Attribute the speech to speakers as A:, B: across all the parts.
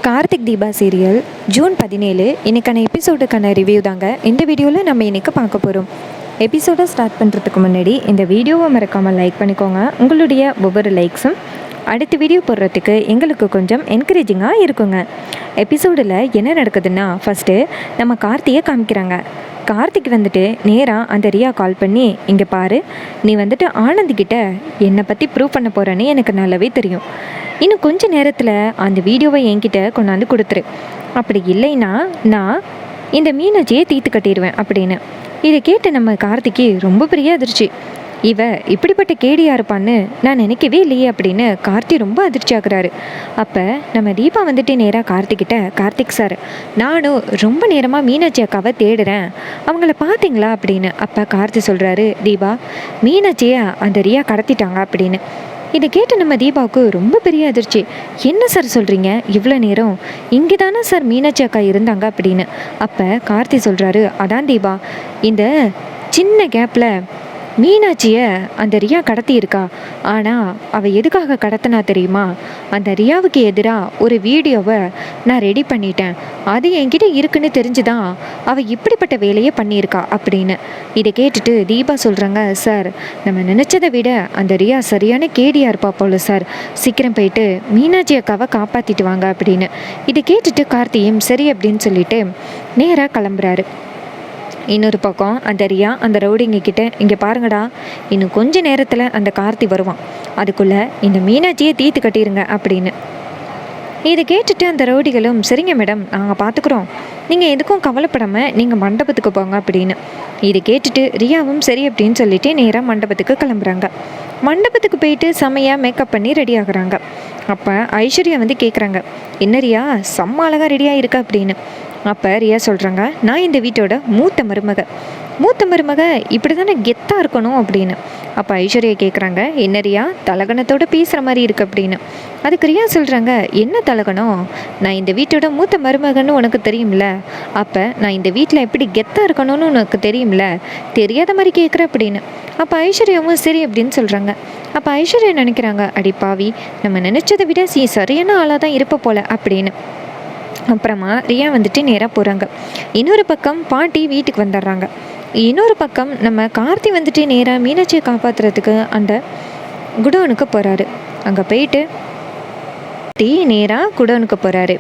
A: Karthik Deepa serial June 17 இன்றைக்கான எபிசோடுக்கான review தாங்க இந்த வீடியோவில் நம்ம இன்றைக்கி பார்க்க போகிறோம். எபிசோடை ஸ்டார்ட் பண்ணுறதுக்கு முன்னாடி இந்த வீடியோவை மறக்காமல் லைக் பண்ணிக்கோங்க. உங்களுடைய ஒவ்வொரு லைக்ஸும் அடுத்த வீடியோ போடுறதுக்கு எங்களுக்கு கொஞ்சம் என்கரேஜிங்காக இருக்குங்க. எபிசோடில் என்ன நடக்குதுன்னா, ஃபஸ்ட்டு நம்ம கார்த்தியை காமிக்கிறாங்க. கார்த்திக் வந்துட்டு நேராக அந்த ரியா கால் பண்ணி, இங்கே பாரு, நீ வந்துட்டு ஆனந்திக்கிட்ட என்னை பற்றி ப்ரூவ் பண்ண போகிறேன்னு எனக்கு நல்லாவே தெரியும். இன்னும் கொஞ்சம் நேரத்தில் அந்த வீடியோவை என்கிட்ட கொண்டாந்து கொடுத்துரு. அப்படி இல்லைன்னா நான் இந்த மீனாட்சியை தீர்த்து கட்டிடுவேன் அப்படின்னு. இதை கேட்டு நம்ம கார்த்திக்கு ரொம்ப பெரிய அதிர்ச்சி. இவ இப்படிப்பட்ட கேடியாக இருப்பான்னு நான் நினைக்கவே இல்லையே அப்படின்னு கார்த்தி ரொம்ப அதிர்ச்சி ஆகுறாரு. அப்போ நம்ம தீபா வந்துட்டு நேராக கார்த்திக்கிட்ட, கார்த்திக் சார், நானும் ரொம்ப நேரமாக மீனாட்சி அக்காவை தேடுறேன், அவங்கள பார்த்தீங்களா அப்படின்னு. அப்போ கார்த்தி சொல்கிறாரு, தீபா, மீனாட்சியை அந்த ரியா கடத்திட்டாங்க அப்படின்னு. இதை கேட்டு நம்ம தீபாவுக்கு ரொம்ப பெரிய அதிர்ச்சி. என்ன சார் சொல்கிறீங்க, இவ்வளோ நேரம் இங்கே தானே சார் மீனாட்சி அக்கா இருந்தாங்க அப்படின்னு. அப்போ கார்த்தி சொல்கிறாரு, அதான் தீபா, இந்த சின்ன கேப்பில் மீனாட்சியை அந்த ரியா கடத்தி இருக்கா. ஆனால் அவள் எதுக்காக கடத்தினா தெரியுமா? அந்த ரியாவுக்கு எதிராக ஒரு வீடியோவை நான் ரெடி பண்ணிட்டேன், அது என்கிட்ட இருக்குன்னு தெரிஞ்சுதான் அவள் இப்படிப்பட்ட வேலையை பண்ணியிருக்கா அப்படின்னு. இதை கேட்டுட்டு தீபா சொல்கிறாங்க, சார், நம்ம நினச்சதை விட அந்த ரியா சரியான கேடியாக இருப்பா போல சார், சீக்கிரம் போயிட்டு மீனாட்சி அக்காவை காப்பாற்றிட்டு வாங்க அப்படின்னு. இதை கேட்டுட்டு கார்த்தியும் சரி அப்படின்னு சொல்லிட்டு நேராக கிளம்புறாரு. இன்னொரு பக்கம் அந்த ரியா அந்த ரவுடிங்க கிட்ட, இங்கே பாருங்கடா, இன்னும் கொஞ்ச நேரத்தில் அந்த கார்த்தி வருவான், அதுக்குள்ளே இந்த மீனாட்சியை தீர்த்து கட்டிடுங்க அப்படின்னு. இதை கேட்டுட்டு அந்த ரவுடிகளும், சரிங்க மேடம், நாங்கள் பார்த்துக்குறோம், நீங்கள் எதுக்கும் கவலைப்படாமல் நீங்கள் மண்டபத்துக்கு போங்க அப்படின்னு. இதை கேட்டுட்டு ரியாவும் சரி அப்படின்னு சொல்லிட்டு நேராக மண்டபத்துக்கு கிளம்புறாங்க. மண்டபத்துக்கு போயிட்டு செமையாக மேக்கப் பண்ணி ரெடி ஆகுறாங்க. அப்போ ஐஸ்வர்யா வந்து கேட்குறாங்க, என்ன ரியா, செம்ம அழகாக ரெடியாக இருக்கா அப்படின்னு. அப்போ ரியா சொல்கிறாங்க, நான் இந்த வீட்டோட மூத்த மருமக இப்படி தானே கெத்தாக இருக்கணும் அப்படின்னு. அப்போ ஐஸ்வர்யா கேட்குறாங்க, என்ன ரியா, தலகணத்தோடு பேசுகிற மாதிரி இருக்குது அப்படின்னு. அதுக்கு ரியா சொல்கிறாங்க, என்ன தலகணம், நான் இந்த வீட்டோட மூத்த மருமகன்னு உனக்கு தெரியும்ல, அப்போ நான் இந்த வீட்டில் எப்படி கெத்தாக இருக்கணும்னு உனக்கு தெரியும்ல, தெரியாத மாதிரி கேட்குற அப்படின்னு. அப்போ ஐஸ்வர்யாவும் சரி அப்படின்னு சொல்கிறாங்க. அப்போ ஐஸ்வர்யா நினைக்கிறாங்க, அடி பாவி, நம்ம நினச்சதை விட சரியான ஆளாக தான் இருப்ப போல அப்படின்னு. அப்புறமா ரியா வந்துட்டு நேராக போகிறாங்க. இன்னொரு பக்கம் பாட்டி வீட்டுக்கு வந்துடுறாங்க. இன்னொரு பக்கம் நம்ம கார்த்தி வந்துட்டு நேராக மீனாட்சியை காப்பாற்றுறதுக்கு அந்த குடோனுக்கு போகிறாரு. அங்கே போயிட்டு குடோனுக்கு போகிறாரு.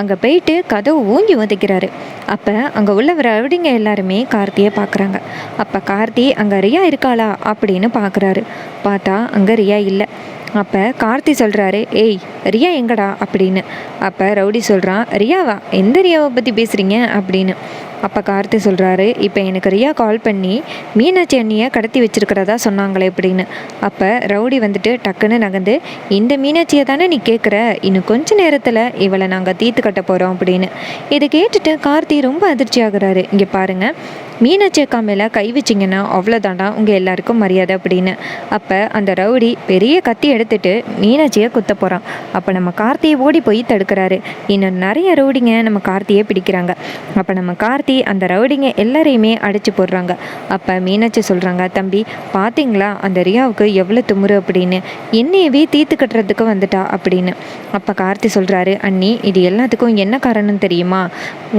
A: அங்கே போயிட்டு கதவு ஊங்கி உதைக்கிறாரு. அப்போ அங்கே உள்ள ரவுடிங்க எல்லாருமே கார்த்தியை பார்க்குறாங்க. அப்போ கார்த்தி அங்கே ரியா இருக்காளா அப்படின்னு பார்க்குறாரு. பார்த்தா அங்கே ரியா இல்லை. அப்போ கார்த்தி சொல்கிறாரு, ஏய், ரியா எங்கடா அப்படின்னு. அப்போ ரவுடி சொல்கிறான், ரியாவா, எந்த ரியாவை பற்றி பேசுகிறீங்க அப்படின்னு. அப்போ கார்த்தி சொல்கிறாரு, இப்போ எனக்கு ரியா கால் பண்ணி மீனாட்சி அண்ணியை கடத்தி வச்சிருக்கிறதா சொன்னாங்களே அப்படின்னு. அப்போ ரவுடி வந்துட்டு டக்குன்னு நகர்ந்து, இந்த மீனாட்சியை தானே நீ கேட்குற, இன்னும் கொஞ்சம் நேரத்தில் இவளை நாங்கள் தீர்த்து கட்ட போகிறோம் அப்படின்னு. இதை கேட்டுட்டு கார்த்தி ரொம்ப அதிர்ச்சி ஆகுறாரு. இங்கே பாருங்கள், மீனாட்சி அக்கா மேலே கை வச்சிங்கன்னா அவ்வளோதாண்டா உங்கள் எல்லாருக்கும் மரியாதை அப்படின்னு. அப்போ அந்த ரவுடி பெரிய கத்தி எடுத்துட்டு மீனாட்சியை குத்த போகிறான். அப்போ நம்ம கார்த்தியை ஓடி போய் தடுக்கிறாரு. இன்னும் நிறைய ரவுடிங்க நம்ம கார்த்தியை பிடிக்கிறாங்க. அப்போ நம்ம கார்த்தி அந்த ரவுடிங்க எல்லாரையுமே அடிச்சு போடுறாங்க. அப்போ மீனாட்சி சொல்கிறாங்க, தம்பி, பார்த்தீங்களா அந்த ரியாவுக்கு எவ்வளோ துமுறு அப்படின்னு, என்னையவே தீர்த்து கட்டுறதுக்கு வந்துட்டா அப்படின்னு. அப்போ கார்த்தி சொல்கிறாரு, அண்ணி, இது எல்லாத்துக்கும் என்ன காரணம் தெரியுமா?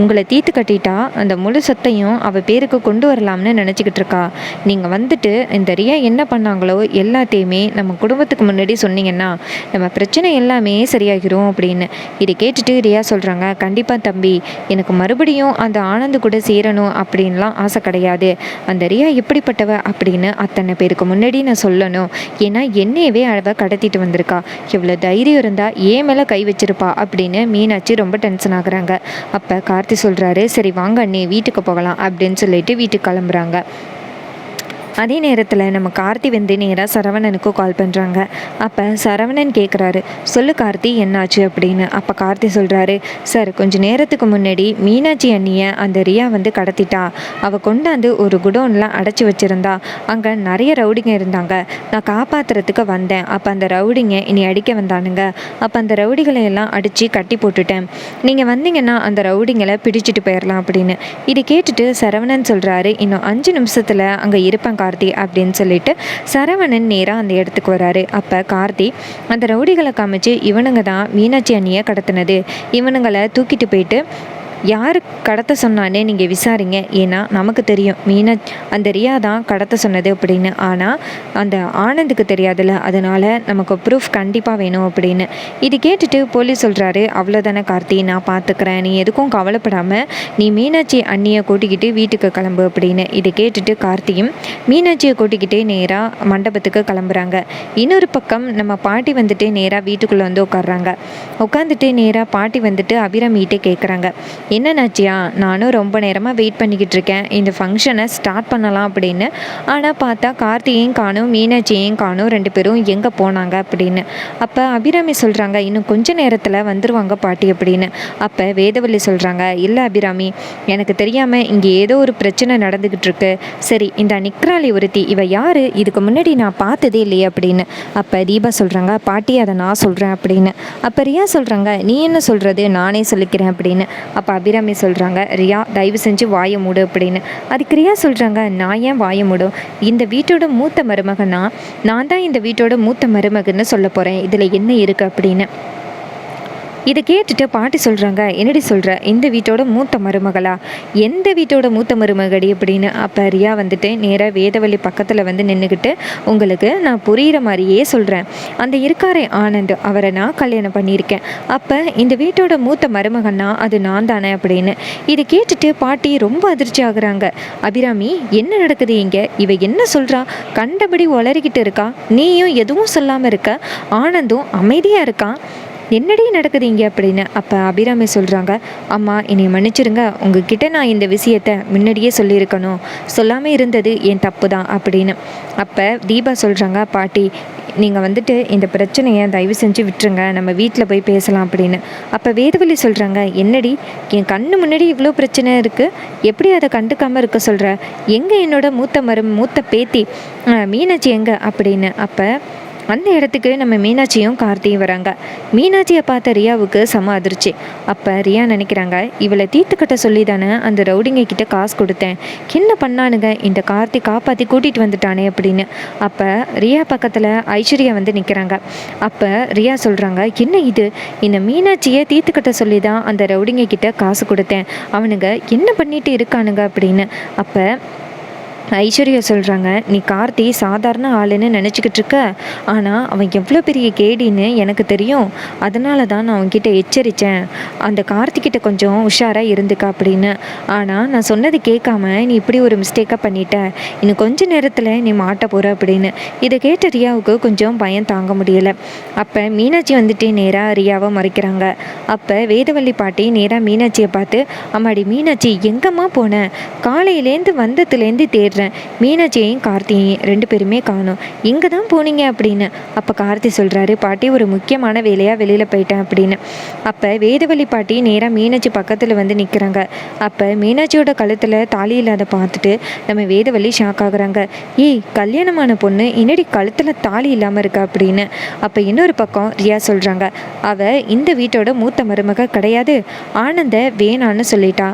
A: உங்களை தீர்த்து கட்டிட்டா அந்த முழு சொத்தையும் அவள் பேருக்கு கொண்டு வரலாம்னு நினச்சிக்கிட்டு இருக்கா. நீங்கள் வந்துட்டு இந்த ரியா என்ன பண்ணாங்களோ எல்லாத்தையுமே நம்ம குடும்பத்துக்கு முன்னாடி சொன்னீங்கன்னா நம்ம பிரச்சனை எல்லாமே சரியாகிரும் அப்படின்னு. இதை கேட்டுட்டு ரியா சொல்கிறாங்க, கண்டிப்பாக தம்பி, எனக்கு மறுபடியும் அந்த ஆனந்து கூட சேரணும் அப்படின்லாம் ஆசை கிடையாது. அந்த ரியா எப்படிப்பட்டவ அப்படின்னு அத்தனை பேருக்கு முன்னாடி நான் சொல்லணும். ஏன்னா என்னையவே அவ கடத்திட்டு வந்திருக்கா, எவ்வளோ தைரியம் இருந்தால் ஏன் மேலே கை வச்சிருப்பா அப்படின்னு மீனாட்சி ரொம்ப டென்ஷன் ஆகுறாங்க. அப்போ கார்த்தி சொல்கிறாரு, சரி வாங்க அண்ணே, வீட்டுக்கு போகலாம் அப்படின்னு சொல்லிட்டு வீட்டுக்கு கிளம்புறாங்க. அதே நேரத்தில் நம்ம கார்த்தி வந்து நேராக சரவணனுக்கு கால் பண்ணுறாங்க. அப்போ சரவணன் கேட்குறாரு, சொல்லு கார்த்தி, என்னாச்சு அப்படின்னு. அப்போ கார்த்தி சொல்கிறாரு, சார், கொஞ்சம் நேரத்துக்கு முன்னாடி மீனாட்சி அண்ணியை அந்த ரியா வந்து கடத்திட்டா, அவள் கொண்டாந்து ஒரு குடோன்லாம் அடைச்சி வச்சுருந்தா, அங்கே நிறைய ரவுடிங்க இருந்தாங்க, நான் காப்பாற்றுறதுக்கு வந்தேன். அப்போ அந்த ரவுடிங்க இனி அடிக்க வந்தானுங்க. அப்போ அந்த ரவுடிகளை எல்லாம் அடித்து கட்டி போட்டுட்டேன், நீங்கள் வந்தீங்கன்னா அந்த ரவுடிங்களை பிடிச்சிட்டு போயிடலாம் அப்படின்னு. இதை கேட்டுட்டு சரவணன் சொல்கிறாரு, இன்னும் 5 நிமிஷத்தில் அங்கே இருப்பேன் கார்த்தி அப்படின்னு சொல்லிட்டு சரவணன் நேராக அந்த இடத்துக்கு வராரு. அப்போ கார்த்தி அந்த ரவுடிகளை காமிச்சு இவனுங்க தான் மீனாட்சி அண்ணியை கடத்தினது, இவனுங்களை தூக்கிட்டு போயிட்டு யார் கடத்த சொன்னானே நீங்கள் விசாரிங்க, ஏன்னா நமக்கு தெரியும் அந்த ரியா தான் கடத்த சொன்னது அப்படின்னு. ஆனால் அந்த ஆனந்துக்கு தெரியாதுல்ல, அதனால் நமக்கு ப்ரூஃப் கண்டிப்பாக வேணும் அப்படின்னு. இது கேட்டுட்டு போலீஸ் சொல்கிறாரு, அவ்வளோதானே கார்த்தி, நான் பார்த்துக்கிறேன், நீ எதுக்கும் கவலைப்படாமல் நீ மீனாட்சி அண்ணியை கூட்டிக்கிட்டு வீட்டுக்கு கிளம்பு அப்படின்னு. இதை கேட்டுட்டு கார்த்தியும் மீனாட்சியை கூட்டிக்கிட்டே நேராக மண்டபத்துக்கு கிளம்புறாங்க. இன்னொரு பக்கம் நம்ம பாட்டி வந்துட்டு நேராக வீட்டுக்குள்ளே வந்து உட்காடுறாங்க. உட்காந்துட்டு நேராக பாட்டி வந்துட்டு அபிராமிகிட்டே கேட்குறாங்க, என்னன்னாச்சியா, நானும் ரொம்ப நேரமாக வெயிட் பண்ணிக்கிட்டு இருக்கேன் இந்த ஃபங்க்ஷனை ஸ்டார்ட் பண்ணலாம் அப்படின்னு. ஆனால் பார்த்தா கார்த்தியையும் காணும் மீனாட்சியையும் காணும், 2 பேரும் எங்கே போனாங்க அப்படின்னு. அப்போ அபிராமி சொல்கிறாங்க, இன்னும் கொஞ்ச நேரத்தில் வந்துடுவாங்க பாட்டி அப்படின்னு. அப்போ வேதவள்ளி சொல்கிறாங்க, இல்லை அபிராமி, எனக்கு தெரியாமல் இங்கே ஏதோ ஒரு பிரச்சனை நடந்துக்கிட்டு இருக்கு. சரி, இந்த நிக்ராலி ஒருத்தி, இவ யார், இதுக்கு முன்னாடி நான் பார்த்ததே இல்லையே அப்படின்னு. அப்போ தீபா சொல்கிறாங்க, பாட்டி அதை நான் சொல்கிறேன் அப்படின்னு. அப்போ ரியா சொல்கிறாங்க, நீ என்ன சொல்கிறது, நானே சொல்லிக்கிறேன் அப்படின்னு. அப்போ அபிராமி சொல்கிறாங்க, ரியா தயவு செஞ்சு வாயை மூடு அப்படின்னு. அதுக்கு ரியா சொல்கிறாங்க, நான் ஏன் வாயை மூடும், இந்த வீட்டோட மூத்த மருமகனா, நான் தான் இந்த வீட்டோட மூத்த மருமகன்னு சொல்ல போகிறேன், இதில் என்ன இருக்குது அப்படின்னு. இதை கேட்டுட்டு பாட்டி சொல்கிறாங்க, என்னடி சொல்கிற, இந்த வீட்டோட மூத்த மருமகளா, எந்த வீட்டோட மூத்த மருமகடி அப்படின்னு. அப்போ ரியா வந்துட்டு நேராக வேதவள்ளி பக்கத்தில் வந்து நின்றுக்கிட்டு, உங்களுக்கு நான் புரிகிற மாதிரியே சொல்கிறேன், அந்த இருக்காரே ஆனந்த், அவரை நான் கல்யாணம் பண்ணியிருக்கேன், அப்போ இந்த வீட்டோட மூத்த மருமகன்னா அது நான் தானே அப்படின்னு. இதை கேட்டுட்டு பாட்டி ரொம்ப அதிர்ச்சி ஆகுறாங்க. அபிராமி, என்ன நடக்குது இங்கே, இவ என்ன சொல்கிறா, கண்டபடி உளறிக்கிட்டு இருக்கா, நீயும் எதுவும் சொல்லாமல் இருக்க, ஆனந்தும் அமைதியாக இருக்கான், என்னடி நடக்குது இங்கே அப்படின்னு. அப்போ அபிராமி சொல்கிறாங்க, அம்மா என்னை மன்னிச்சிருங்க, உங்ககிட்ட நான் இந்த விஷயத்தை முன்னாடியே சொல்லியிருக்கணும், சொல்லாமல் இருந்தது என் தப்பு தான் அப்படின்னு. அப்போ தீபா சொல்கிறாங்க, பாட்டி நீங்கள் வந்துட்டு இந்த பிரச்சனையை தயவு செஞ்சு விட்டுருங்க, நம்ம வீட்டில் போய் பேசலாம் அப்படின்னு. அப்போ வேதவள்ளி சொல்கிறாங்க, என்னடி என் கண்ணு முன்னாடி இவ்வளோ பிரச்சனை இருக்குது, எப்படி அதை கண்டுக்காமல் இருக்க சொல்கிற, எங்கே என்னோட மூத்த பேத்தி மீனாட்சி எங்கே அப்படின்னு. அப்போ அந்த இடத்துக்கு நம்ம மீனாட்சியும் கார்த்தியும் வராங்க. மீனாட்சியை பார்த்த ரியாவுக்கு செம அதிர்ச்சி. அப்போ ரியா நினைக்கிறாங்க, இவளை தீர்த்துக்கட்ட சொல்லி தானே அந்த ரவுடிங்க கிட்ட காசு கொடுத்தேன், என்ன பண்ணானுங்க, இந்த கார்த்தி காப்பாற்றி கூட்டிகிட்டு வந்துட்டானே அப்படின்னு. அப்போ ரியா பக்கத்தில் ஐஸ்வர்யா வந்து நிற்கிறாங்க. அப்போ ரியா சொல்கிறாங்க, என்ன இது, இந்த மீனாட்சியை தீர்த்துக்கட்ட சொல்லி தான் அந்த ரவுடிங்க கிட்ட காசு கொடுத்தேன், அவனுங்க என்ன பண்ணிட்டு இருக்கானுங்க அப்படின்னு. அப்போ ஐஸ்வர்யா சொல்கிறாங்க, நீ கார்த்தி சாதாரண ஆளுன்னு நினச்சிக்கிட்டு இருக்க, ஆனால் அவன் எவ்வளோ பெரிய கேடின்னு எனக்கு தெரியும், அதனால தான் நான் அவன்கிட்ட எச்சரித்தேன், அந்த கார்த்திக்கிட்ட கொஞ்சம் உஷாராக இருந்துக்க அப்படின்னு. ஆனால் நான் சொன்னது கேட்காம நீ இப்படி ஒரு மிஸ்டேக்காக பண்ணிட்ட, இன்னும் கொஞ்ச நேரத்தில் நீ மாட்ட போகிற அப்படின்னு. இதை கேட்ட ரியாவுக்கு கொஞ்சம் பயம் தாங்க முடியலை. அப்போ மீனாட்சி வந்துட்டு நேராக ரியாவை மறைக்கிறாங்க. அப்போ வேதவள்ளி பாட்டி நேராக மீனாட்சியை பார்த்து, அம்மாடி மீனாட்சி, எங்கம்மா போனேன், காலையிலேருந்து வந்ததுலேருந்து தேடுறேன், மீனாட்சியையும் கார்த்தியையும் 2 பேருமே காணும், இங்கே தான் போனீங்க அப்படின்னு. அப்போ கார்த்தி சொல்கிறாரு, பாட்டி ஒரு முக்கியமான வேலையாக வெளியில் போயிட்டேன் அப்படின்னு. அப்போ வேதவள்ளி பாட்டி நேராக மீனாட்சி பக்கத்தில் வந்து நிற்கிறாங்க. அப்போ மீனாட்சியோட கழுத்தில் தாலி இல்லாத பார்த்துட்டு நம்ம வேதவள்ளி ஷாக் ஆகுறாங்க. ஏய், கல்யாணமான பொண்ணு என்னடி கழுத்தில் தாலி இல்லாமல் இருக்கா அப்படின்னு. அப்போ இன்னொரு பக்கம் ரியா சொல்கிறாங்க, அவள் இந்த வீட்டோட மூத்த மருமக கிடையாது, ஆனந்த வேணான்னு சொல்லிட்டா,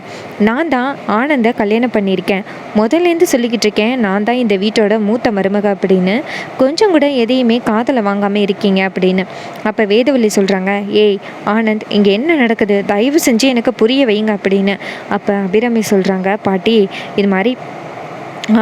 A: நான் தான் ஆனந்த கல்யாணம் பண்ணியிருக்கேன், முதல்லேருந்து சொல்லிக்கிட்டு இருக்கேன், நான் தான் இந்த வீட்டோட மூத்த மருமக அப்படின்னு, கொஞ்சம் கூட எதையுமே காதில் வாங்காமல் இருக்கீங்க அப்படின்னு. அப்போ வேதவள்ளி சொல்கிறாங்க, ஏய் ஆனந்த், இங்கே என்ன நடக்குது, தயவு செஞ்சு எனக்கு புரிய வைங்க அப்படின்னு. அப்போ அபிராமி சொல்கிறாங்க, பாட்டி இது மாதிரி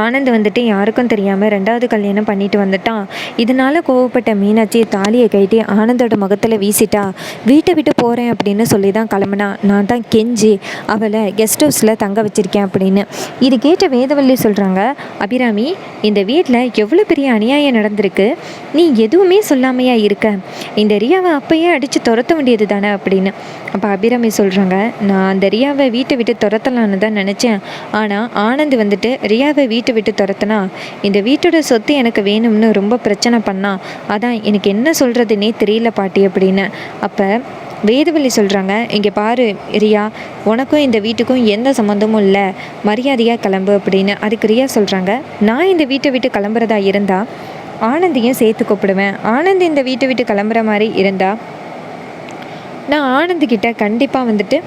A: ஆனந்த் வந்துட்டு யாருக்கும் தெரியாமல் 2வது கல்யாணம் பண்ணிட்டு வந்துட்டான், இதனால் கோவப்பட்ட மீனாட்சி தாலியை கட்டி ஆனந்தோட முகத்தில் வீசிட்டா, வீட்டை விட்டு போகிறேன் அப்படின்னு சொல்லி தான் கிளம்புனா, நான் தான் கெஞ்சி அவளை கெஸ்ட் ஹவுஸில் தங்க வச்சுருக்கேன் அப்படின்னு. இது கேட்ட வேதவள்ளி சொல்கிறாங்க, அபிராமி, இந்த வீட்டில் எவ்வளோ பெரிய அநியாயம் நடந்திருக்கு, நீ எதுவுமே சொல்லாமையா இருக்க, இந்த ரியாவை அப்பயே அடித்து துரத்த வேண்டியது தானே அப்படின்னு. அப்போ அபிராமி சொல்கிறாங்க, நான் அந்த ரியாவை வீட்டை விட்டு துரத்தலான்னு தான் நினச்சேன், ஆனால் ஆனந்த் வந்துட்டு ரியாவை வீட்டை விட்டு துரத்துனா இந்த வீட்டோட சொத்து எனக்கு வேணும்னு ரொம்ப பிரச்சனை பண்ணா, அதான் எனக்கு என்ன சொல்கிறதுனே தெரியல பாட்டி அப்படின்னு. அப்போ வேதவள்ளி சொல்கிறாங்க, இங்கே பாரு ரியா, உனக்கும் இந்த வீட்டுக்கும் எந்த சம்மந்தமும் இல்லை, மரியாதையாக கிளம்பு அப்படின்னு. அதுக்கு ரியா சொல்கிறாங்க, நான் இந்த வீட்டை விட்டு கிளம்புறதா இருந்தால் ஆனந்தையும் சேர்த்து கூப்பிடுவேன், ஆனந்த் இந்த வீட்டை விட்டு கிளம்புற மாதிரி இருந்தால் நான் ஆனந்துக்கிட்ட கண்டிப்பாக வந்துட்டு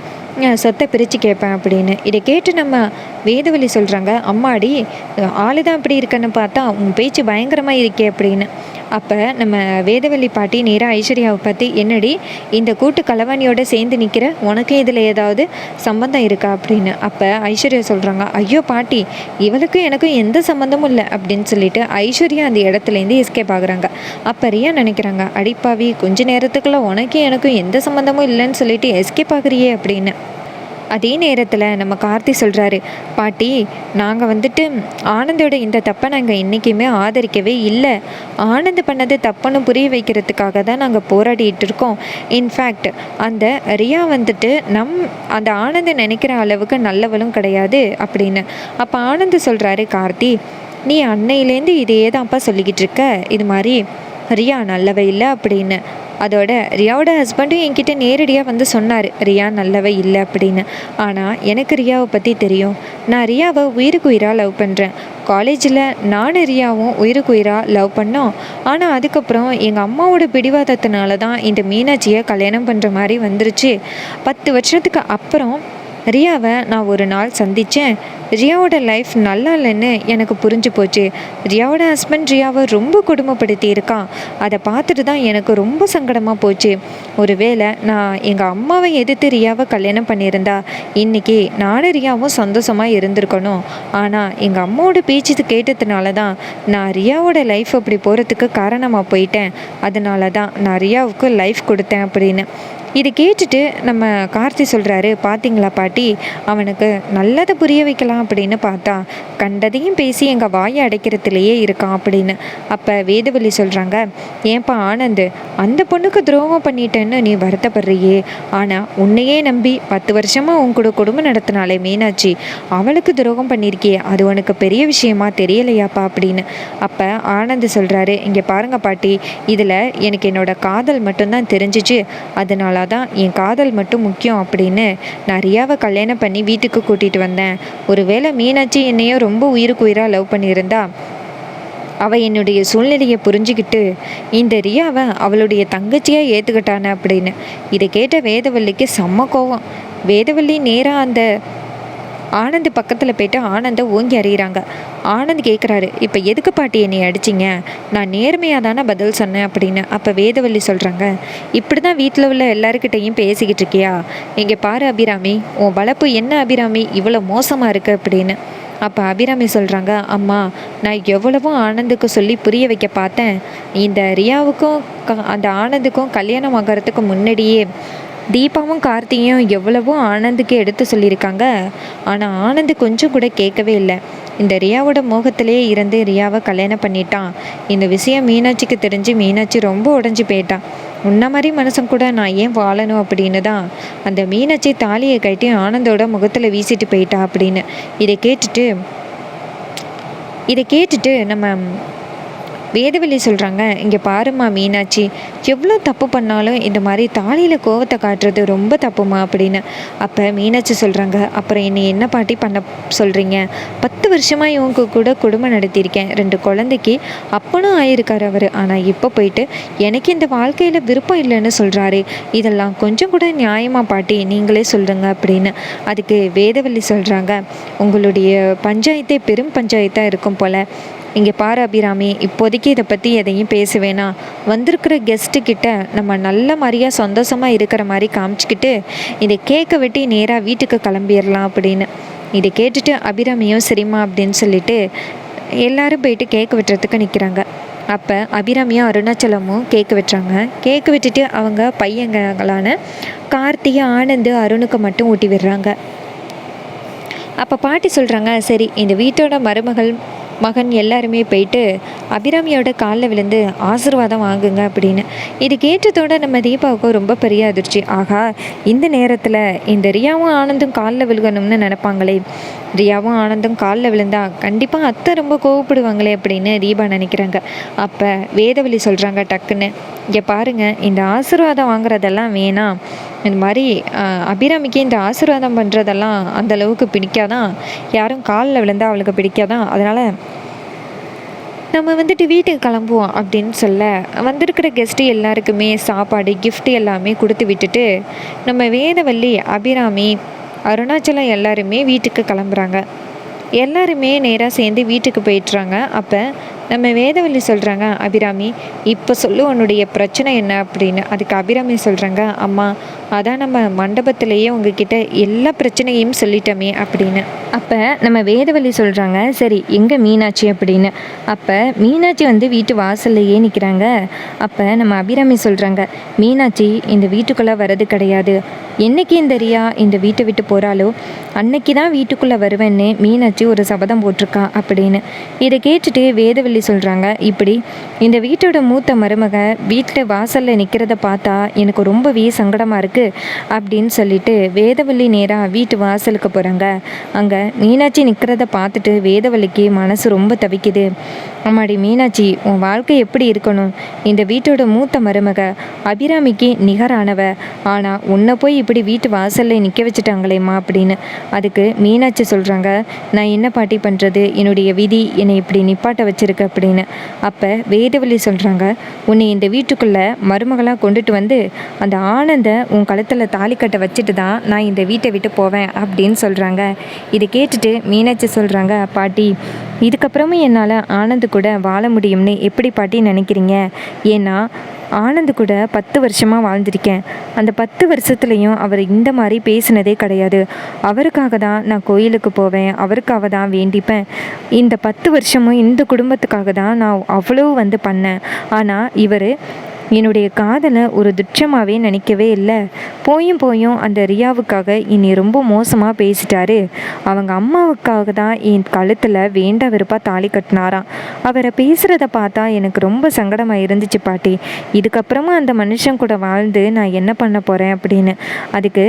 A: சொத்தை பிரித்து கேட்பேன் அப்படின்னு. இதை கேட்டு நம்ம வேதவழி சொல்கிறாங்க, அம்மாடி ஆளு தான் அப்படி இருக்கன்னு பார்த்தா உன் பேச்சு பயங்கரமாக இருக்கே அப்படின்னு. அப்போ நம்ம வேதவள்ளி பாட்டி நேராக ஐஸ்வர்யாவை பார்த்து, என்னடி இந்த கூட்டு கலவாணியோடு சேர்ந்து நிற்கிற, உனக்கு இதில் ஏதாவது சம்மந்தம் இருக்கா அப்படின்னு. அப்போ ஐஸ்வர்யா சொல்கிறாங்க, ஐயோ பாட்டி, இவளுக்கும் எனக்கும் எந்த சம்மந்தமும் இல்லை அப்படின்னு சொல்லிட்டு ஐஸ்வர்யா அந்த இடத்துலேருந்து எஸ்கேப் ஆகுறாங்க. அப்போ ரியா நினைக்கிறாங்க, அடிப்பாவி, கொஞ்ச நேரத்துக்குள்ள உனக்கும் எனக்கும் எந்த சம்மந்தமும் இல்லைன்னு சொல்லிட்டு எஸ்கேப் ஆகுறியே அப்படின்னு. அதே நேரத்தில் நம்ம கார்த்தி சொல்கிறாரு, பாட்டி, நாங்கள் வந்துட்டு ஆனந்தோட இந்த தப்பை நாங்கள் என்றைக்குமே ஆதரிக்கவே இல்லை. ஆனந்த் பண்ணது தப்புன்னு புரிய வைக்கிறதுக்காக தான் நாங்கள் போராடிட்டு இருக்கோம். இன்ஃபேக்ட் அந்த ரியா வந்துட்டு அந்த ஆனந்த் நினைக்கிற அளவுக்கு நல்லவளும் கிடையாது அப்படின்னு. அப்போ ஆனந்த் சொல்கிறாரு, கார்த்தி, நீ அன்னையிலேருந்து இதையே தான்ப்பா சொல்லிக்கிட்டு இருக்க, இது மாதிரி ரியா நல்லவ இல்லை அப்படின்னு. அதோட ரியாவோட ஹஸ்பண்டும் என்கிட்ட நேரடியாக வந்து சொன்னார், ரியா நல்லவ இல்லை அப்படின்னு. ஆனால் எனக்கு ரியாவை பற்றி தெரியும். நான் ரியாவை உயிருக்கு உயிராக லவ் பண்ணுறேன். காலேஜில் நானும் ரியாவும் உயிருக்கு உயிராக லவ் பண்ணோம். ஆனால் அதுக்கப்புறம் எங்கள் அம்மாவோட பிடிவாதத்தினால தான் இந்த மீனாட்சியை கல்யாணம் பண்ணுற மாதிரி வந்துருச்சு. 10 வருஷத்துக்கு அப்புறம் ரியாவை நான் ஒரு நாள் சந்தித்தேன். ரியாவோட லைஃப் நல்லா இல்லைன்னு எனக்கு புரிஞ்சு போச்சு. ரியாவோட ஹஸ்பண்ட் ரியாவை ரொம்ப கொடுமைப்படுத்தி இருக்கான். அதை பார்த்துட்டு தான் எனக்கு ரொம்ப சங்கடமாக போச்சு. ஒருவேளை நான் எங்கள் அம்மாவை எதிர்த்து ரியாவை கல்யாணம் பண்ணியிருந்தா இன்றைக்கி நானும் ரியாவும் சந்தோஷமாக இருந்திருக்கணும். ஆனால் எங்கள் அம்மாவோட பேச்சு கேட்டதுனால தான் நான் ரியாவோட லைஃப் அப்படி போகிறதுக்கு காரணமாக போயிட்டேன். அதனால தான் நான் ரியாவுக்கு லைஃப் கொடுத்தேன் அப்படின்னு. இதை கேட்டுட்டு நம்ம கார்த்தி சொல்கிறாரு, பார்த்தீங்களா பாட்டி, அவனுக்கு நல்லதை புரிய வைக்கலாம் அப்படின்னு பார்த்தா கண்டதையும் பேசி எங்கள் வாயை அடைக்கிறதுலையே இருக்கான் அப்படின்னு. அப்போ வேதவழி சொல்கிறாங்க, ஏன்பா ஆனந்த், அந்த பொண்ணுக்கு துரோகம் பண்ணிட்டேன்னு நீ வருத்தப்படுறியே, ஆனால் உன்னையே நம்பி 10 வருஷமாக உன் கூட குடும்பம் நடத்தினாலே மீனாட்சி, அவளுக்கு துரோகம் பண்ணியிருக்கியே, அது உனக்கு பெரிய விஷயமா தெரியலையாப்பா அப்படின்னு. அப்போ ஆனந்த் சொல்கிறாரு, இங்கே பாருங்க பாட்டி, இதில் எனக்கு என்னோட காதல் மட்டும்தான் தெரிஞ்சிச்சு. அதனால தான் என் காதல் மட்டும் முக்கியம் அப்படின்னு நான் ரியாவை கல்யாணம் பண்ணி வீட்டுக்கு கூட்டிகிட்டு வந்தேன். ஒருவேளை மீனாட்சி என்னையோ ரொம்ப உயிருக்கு உயிராக லவ் பண்ணியிருந்தா அவள் என்னுடைய சூழ்நிலையை புரிஞ்சுக்கிட்டு இந்த ரியாவை அவளுடைய தங்கச்சியாக ஏற்றுக்கிட்டானே அப்படின்னு. இதை கேட்ட வேதவல்லிக்கு செம்ம கோவம். வேதவல்லி நேராக அந்த ஆனந்த் பக்கத்தில் போய்ட்டு ஆனந்தை ஓங்கி அறிகிறாங்க. ஆனந்த் கேட்குறாரு, இப்போ எதுக்கு பாட்டி என்னை அடிச்சிங்க, நான் நேர்மையாக தானே பதில் சொன்னேன் அப்படின்னு. அப்போ வேதவல்லி சொல்கிறாங்க, இப்படி தான் வீட்டில் உள்ள எல்லாருக்கிட்டையும் பேசிக்கிட்டு இருக்கியா, இங்கே பாரு அபிராமி, உன் வளர்ப்பு என்ன அபிராமி இவ்வளோ மோசமாக இருக்குது அப்படின்னு. அப்போ அபிராமி சொல்கிறாங்க, அம்மா, நான் எவ்வளவோ ஆனந்துக்கு சொல்லி புரிய வைக்க பார்த்தேன். இந்த ரியாவுக்கும் அந்த ஆனந்துக்கும் கல்யாணம் ஆகிறதுக்கு முன்னாடியே தீபாவும் கார்த்திகையும் எவ்வளவோ ஆனந்துக்கு எடுத்து சொல்லியிருக்காங்க. ஆனால் ஆனந்த் கொஞ்சம் கூட கேட்கவே இல்லை. இந்த ரியாவோட மோகத்திலேயே இருந்து ரியாவை கல்யாணம் பண்ணிட்டான். இந்த விஷயம் மீனாட்சிக்கு தெரிஞ்சு மீனாட்சி ரொம்ப உடஞ்சி போயிட்டான். உன்ன மாதிரி மனுஷன் கூட நான் ஏன் வாழணும் அப்படின்னு தான் அந்த மீனாட்சி தாலியை கட்டி ஆனந்தோட முகத்தில் வீசிட்டு போயிட்டா அப்படின்னு. இதை கேட்டுட்டு நம்ம வேதவல்லி சொல்கிறாங்க, இங்கே பாருமா மீனாட்சி, எவ்வளோ தப்பு பண்ணாலும் இந்த மாதிரி தாலியில் கோவத்தை காட்டுறது ரொம்ப தப்புமா அப்படின்னு. அப்போ மீனாட்சி சொல்கிறாங்க, அப்புறம் என்னை என்ன பாட்டி பண்ண சொல்கிறீங்க, 10 வருஷமாக இவங்க கூட குடும்பம் நடத்தியிருக்கேன், 2 குழந்தைக்கு அப்பனும் ஆயிருக்கார் அவர். ஆனால் இப்போ போயிட்டு எனக்கு இந்த வாழ்க்கையில் விருப்பம் இல்லைன்னு சொல்கிறாரு. இதெல்லாம் கொஞ்சம் கூட நியாயமாக பாட்டி, நீங்களே சொல்லுங்க அப்படின்னு. அதுக்கு வேதவல்லி சொல்கிறாங்க, உங்களுடைய பஞ்சாயத்தே பெரும் பஞ்சாயத்தாக இருக்கும் போல். இங்கே பாரு அபிராமி, இப்போதைக்கு இதை பற்றி எதையும் பேச வேணாம். வந்திருக்கிற கெஸ்ட்டுக்கிட்ட நம்ம நல்ல மாதிரியாக சந்தோஷமாக இருக்கிற மாதிரி காமிச்சிக்கிட்டு இதை கேட்க வெட்டி நேராக வீட்டுக்கு கிளம்பிடலாம் அப்படின்னு. இதை கேட்டுட்டு அபிராமியும் சரிம்மா அப்படின்னு சொல்லிட்டு எல்லாரும் போயிட்டு கேட்க வெட்டுறதுக்கு நிற்கிறாங்க. அப்போ அபிராமியும் அருணாச்சலமும் கேட்க வெட்டுறாங்க. கேட்க விட்டுட்டு அவங்க பையங்களான கார்த்திகை, ஆனந்த், அருணுக்கு மட்டும் ஊட்டி விடுறாங்க. அப்போ பாட்டி சொல்கிறாங்க, சரி இந்த வீட்டோட மகன் எல்லாருமே போயிட்டு அபிராமியோட காலில் விழுந்து ஆசீர்வாதம் வாங்குங்க அப்படின்னு. இது கேட்டதோட நம்ம தீபாவுக்கு ரொம்ப பெரிய அதிர்ச்சி. ஆகா, இந்த நேரத்தில் இந்த ரியாவும் ஆனந்தும் காலில் விழுகணும்னு நினைப்பாங்களே, ரியாவும் ஆனந்தும் காலில் விழுந்தா கண்டிப்பாக அத்தை ரொம்ப கோவப்படுவாங்களே அப்படின்னு தீபா நினைக்கிறாங்க. அப்போ வேதவழி சொல்கிறாங்க டக்குன்னு, இங்கே பாருங்கள், இந்த ஆசீர்வாதம் வாங்குறதெல்லாம் வேணாம். இந்த மாதிரி அபிராமிக்கு இந்த ஆசீர்வாதம் பண்ணுறதெல்லாம் அந்தளவுக்கு பிடிக்காதான், யாரும் காலில் விழுந்தால் அவளுக்கு பிடிக்காதான். அதனால் நம்ம வந்துட்டு வீட்டுக்கு கிளம்புவோம் அப்படின்னு சொல்ல வந்திருக்கிற கெஸ்ட்டு எல்லாருக்குமே சாப்பாடு gift எல்லாமே கொடுத்து விட்டுட்டு நம்ம வேதவள்ளி, அபிராமி, அருணாச்சலம் எல்லாருமே வீட்டுக்கு கிளம்புறாங்க. எல்லாருமே நேராக சேர்ந்து வீட்டுக்கு போயிட்டுறாங்க. அப்போ நம்ம வேதவள்ளி சொல்கிறாங்க, அபிராமி இப்போ சொல்லு உன்னுடைய பிரச்சனை என்ன அப்படின்னு. அதுக்கு அபிராமி சொல்கிறாங்க, அம்மா அதான் நம்ம மண்டபத்திலேயே உங்ககிட்ட எல்லா பிரச்சனையும் சொல்லிட்டோமே அப்படின்னு. அப்போ நம்ம வேதவள்ளி சொல்கிறாங்க, சரி எங்கே மீனாட்சி அப்படின்னு. அப்போ மீனாட்சி வந்து வீட்டு வாசல்லையே நிற்கிறாங்க. அப்போ நம்ம அபிராமி சொல்கிறாங்க, மீனாட்சி இந்த வீட்டுக்குள்ளே வர்றது கிடையாது. என்னைக்கு இந்த ரியா இந்த வீட்டை விட்டு போகிறாளோ அன்னைக்கு தான் வீட்டுக்குள்ளே வருவேன்னு மீனாட்சி ஒரு சபதம் போட்டிருக்கா அப்படின்னு. இதை கேட்டுட்டு வேதவள்ளி சொல்கிறாங்க, இப்படி இந்த வீட்டோட மூத்த மருமக வீட்டில் வாசலில் நிற்கிறத பார்த்தா எனக்கு ரொம்பவே சங்கடமாக இருக்குது அப்படின்னு சொல்லிட்டு வேதவள்ளி நேராக வீட்டு வாசலுக்கு போகிறாங்க. அங்கே மீனாட்சி நிற்கிறத பார்த்துட்டு வேதவள்ளிக்கு மனசு ரொம்ப தவிக்குது. அம்மாடி மீனாட்சி, உன் வாழ்க்கை எப்படி இருக்கணும்? இந்த வீட்டோட மூத்த மருமக அபிராமிக்கு நிகரானவ, ஆனால் உன்னை போய் இப்படி வீட்டு வாசலில் நிற்க வச்சுட்டாங்களேம்மா அப்படின்னு. அதுக்கு மீனாட்சி சொல்கிறாங்க, நான் என்ன பாட்டி பண்ணுறது, என்னுடைய விதி என்னை இப்படி நிப்பாட்ட வச்சிருக்கு அப்படின்னு. அப்போ வேதவள்ளி சொல்கிறாங்க, உன்னை இந்த வீட்டுக்குள்ளே மருமகளாக கொண்டுட்டு வந்து அந்த ஆனந்த உன் கழுத்தில் தாலி கட்ட வச்சுட்டு தான் நான் இந்த வீட்டை விட்டு போவேன் அப்படின்னு சொல்கிறாங்க. இதை கேட்டுட்டு மீனாட்சி சொல்கிறாங்க, பாட்டி இதுக்கப்புறமும் என்னால் ஆனந்து கூட வாழ முடியும்னு எப்படி பாட்டி நினைக்கிறீங்க? ஏன்னா ஆனந்து கூட 10 வருஷமாக வாழ்ந்திருக்கேன். அந்த 10 வருஷத்துலேயும் அவர் இந்த மாதிரி பேசினதே கிடையாது. அவருக்காக தான் நான் கோயிலுக்கு போவேன், அவருக்காக தான் வேண்டிப்பேன். இந்த 10 வருஷமும் இந்த குடும்பத்துக்காக தான் நான் அவ்வளோ வந்து பண்ணேன். ஆனால் இவர் என்னுடைய காதலை ஒரு துச்சமாகவே நினைக்கவே இல்லை. போயும் அந்த ரியாவுக்காக இனி ரொம்ப மோசமாக பேசிட்டாரு. அவங்க அம்மாவுக்காக தான் என் கழுத்தில் வேண்டா வெறுப்பாக தாலி கட்டினாராம். அவரை பேசுகிறத பார்த்தா எனக்கு ரொம்ப சங்கடமாக இருந்துச்சு பாட்டி. இதுக்கப்புறமா அந்த மனுஷன் கூட வாழ்ந்து நான் என்ன பண்ண போகிறேன் அப்படின்னு. அதுக்கு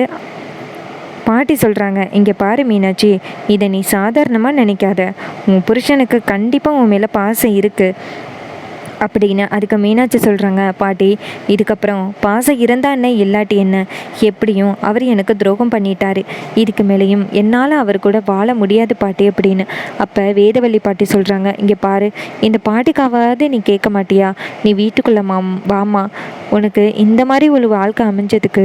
A: பாட்டி சொல்கிறாங்க, இங்கே பாரு மீனாட்சி, இதை நீ சாதாரணமாக நினைக்காத. உன் புருஷனுக்கு கண்டிப்பாக உன் மேலே பாசம் இருக்குது அப்படின்னு. அதுக்கு மீனாட்சி சொல்கிறாங்க, பாட்டி இதுக்கப்புறம் பாசம் இருந்தால் என்ன இல்லாட்டி என்ன, எப்படியும் அவர் எனக்கு துரோகம் பண்ணிட்டாரு. இதுக்கு மேலேயும் என்னால் அவர் கூட வாழ முடியாது பாட்டி அப்படின்னு. அப்போ வேதவள்ளி பாட்டி சொல்கிறாங்க, இங்கே பாரு, இந்த பாட்டிக்காவது நீ கேட்க மாட்டியா? நீ வீட்டுக்குள்ளே வாமா, உனக்கு இந்த மாதிரி ஒரு வாழ்க்கை அமைஞ்சதுக்கு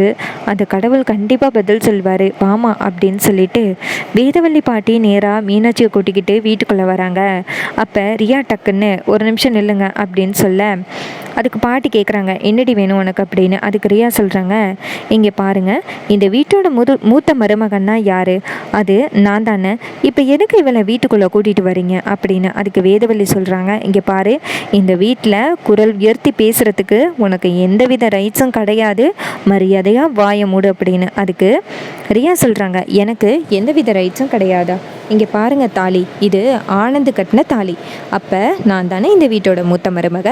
A: அந்த கடவுள் கண்டிப்பாக பதில் சொல்வார், வாமா அப்படின்னு சொல்லிட்டு வேதவள்ளி பாட்டி நேராக மீனாட்சியை கூட்டிக்கிட்டு வீட்டுக்குள்ளே வராங்க. அப்போ ரியா டக்குன்னு ஒரு நிமிஷம் நில்லுங்க அப்படின்னு சொல்ல அதுக்கு பாட்டி கேட்குறாங்க, என்னடி வேணும் உனக்கு அப்படின்னு. அதுக்கு ரியா சொல்கிறாங்க, இங்கே பாருங்கள், இந்த வீட்டோட மூத்த மருமகன்னா யார்? அது நான் தானே. இப்போ எதுக்கு இவளை வீட்டுக்குள்ளே கூட்டிகிட்டு வரீங்க அப்படின்னு. அதுக்கு வேதவள்ளி சொல்கிறாங்க, இங்கே பாரு, இந்த வீட்டில் குரல் உயர்த்தி பேசுகிறதுக்கு உனக்கு எந்தவித ரைட்ஸும் கிடையாது, மரியாதையாக வாய மூடு அப்படின்னு. அதுக்கு ரியா சொல்கிறாங்க, எனக்கு எந்தவித ரைட்ஸும் கிடையாதா? இங்கே பாருங்கள் தாலி, இது ஆனந்து கட்டின தாலி. அப்போ நான் தானே இந்த வீட்டோட மூத்த மருமக,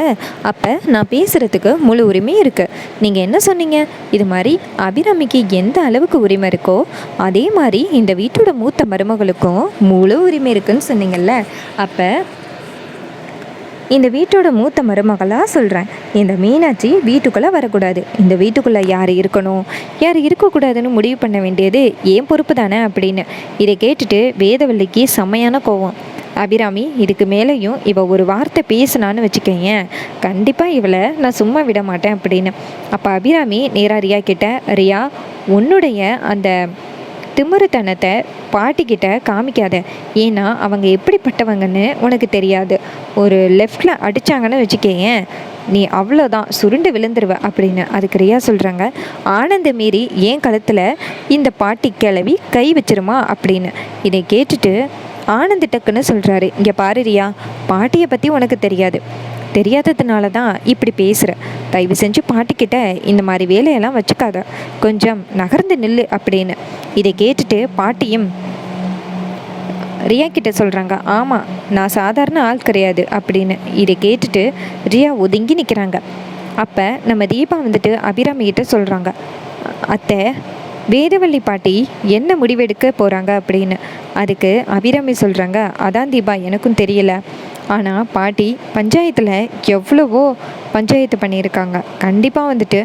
A: அப்போ நான் பேசுகிறதுக்கு முழு உரிமை இருக்குது. நீங்கள் என்ன சொன்னீங்க? இது மாதிரி அபிராமிக்கு எந்த அளவுக்கு உரிமை இருக்கோ அதே மாதிரி இந்த வீட்டோட மூத்த மருமகளுக்கும் முழு உரிமை இருக்குன்னு சொன்னீங்கல்ல. அப்போ இந்த வீட்டோட மூத்த மருமகளாக சொல்கிறேன், இந்த மீனாட்சி வீட்டுக்குள்ளே வரக்கூடாது. இந்த வீட்டுக்குள்ளே யார் இருக்கணும் யார் இருக்கக்கூடாதுன்னு முடிவு பண்ண வேண்டியது ஏன் பொறுப்பு தானே அப்படின்னு. இதை கேட்டுட்டு வேதவள்ளிக்கு செம்மையான கோவம். அபிராமி இதுக்கு மேலேயும் இவ ஒரு வார்த்தை பேசினான்னு வச்சுக்கோங்க, கண்டிப்பாக இவளை நான் சும்மா விட மாட்டேன் அப்படின்னு. அப்போ அபிராமி நேராக ரியா கிட்ட, ரியா உன்னுடைய அந்த திமிருத்தனத்தை பாட்டிக்கிட்ட காமிக்காத. ஏன்னா அவங்க எப்படிப்பட்டவங்கன்னு உனக்கு தெரியாது. ஒரு லெஃப்டில் அடித்தாங்கன்னு வச்சுக்கேங்க, நீ அவ்வளோதான் சுருண்டு விழுந்துருவ அப்படின்னு. அதுக்கு ரியா சொல்கிறாங்க, ஆனந்த மீறி ஏன் கழுத்தில் இந்த பாட்டி கிளவி கை வச்சிருமா அப்படின்னு. இதை கேட்டுட்டு ஆனந்த் டக்குன்னு சொல்கிறாரு, இங்கே பாரு ரியா, பாட்டியை பற்றி உனக்கு தெரியாததுனால தான் இப்படி பேசுகிற. தயவு செஞ்சு பாட்டிக்கிட்ட இந்த மாதிரி வேலையெல்லாம் வச்சுக்காத, கொஞ்சம் நகர்ந்து நில்லு அப்படின்னு. இதை கேட்டுட்டு பாட்டியும் ரியா கிட்ட சொல்கிறாங்க, ஆமாம் நான் சாதாரண ஆள் கிடையாது அப்படின்னு. இதை கேட்டுட்டு ரியா ஒதுங்கி நிற்கிறாங்க. அப்போ நம்ம தீபா வந்துட்டு அபிராமி கிட்ட சொல்கிறாங்க, அத்தை வேதவள்ளி பாட்டி என்ன முடிவெடுக்க போகிறாங்க அப்படின்னு. அதுக்கு அபிராமி சொல்கிறாங்க, அதான் தீபா எனக்கும் தெரியல, ஆனால் பாட்டி பஞ்சாயத்தில் எவ்வளவோ பஞ்சாயத்து பண்ணியிருக்காங்க. கண்டிப்பாக வந்துட்டு